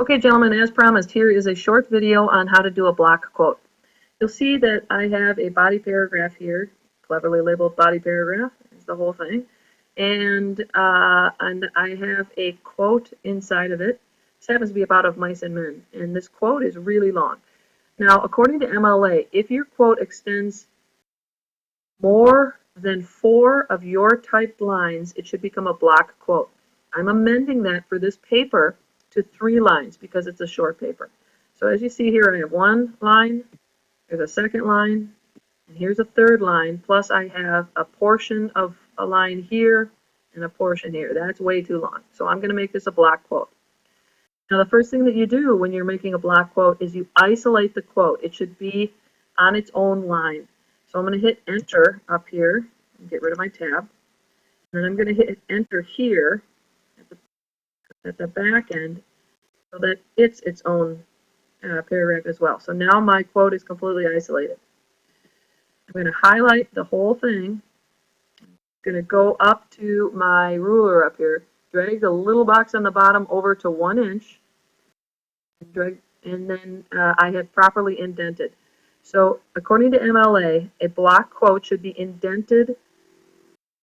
Okay, gentlemen, as promised, here is a short video on how to do a block quote. You'll see that I have a body paragraph here, cleverly labeled body paragraph, is the whole thing. And I have a quote inside of it. This happens to be about of mice and men, and this quote is really long. Now, according to MLA, if your quote extends more than 4 of your typed lines, it should become a block quote. I'm amending that for this paper to 3 lines because it's a short paper. So as you see here, I have 1 line, there's a second line, and here's a third line, plus I have a portion of a line here and a portion here. That's way too long. So I'm going to make this a block quote. Now the first thing that you do when you're making a block quote is you isolate the quote. It should be on its own line. So I'm going to hit enter up here and get rid of my tab. And then I'm going to hit enter here at the back end so that it's its own paragraph as well. So now my quote is completely isolated. I'm going to highlight the whole thing. I'm going to go up to my ruler up here, drag the little box on the bottom over to 1 inch, and then I have properly indented. So according to MLA, a block quote should be indented an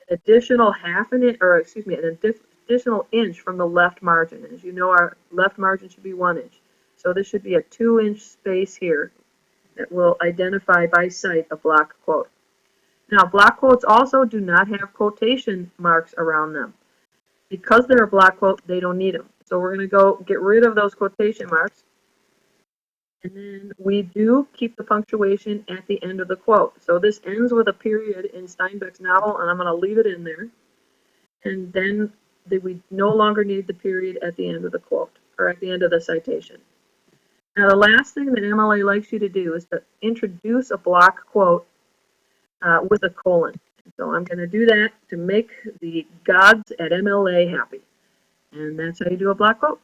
additional half an inch, or excuse me, an additional inch from the left margin. As you know, our left margin should be 1 inch. So this should be a 2-inch space here that will identify by sight a block quote. Now, block quotes also do not have quotation marks around them. Because they're a block quote, they don't need them. So we're going to go get rid of those quotation marks. And then we do keep the punctuation at the end of the quote. So this ends with a period in Steinbeck's novel, and I'm going to leave it in there. And then we no longer need the period at the end of the quote, or at the end of the citation. Now, the last thing that MLA likes you to do is to introduce a block quote with a colon. So I'm going to do that to make the gods at MLA happy. And that's how you do a block quote.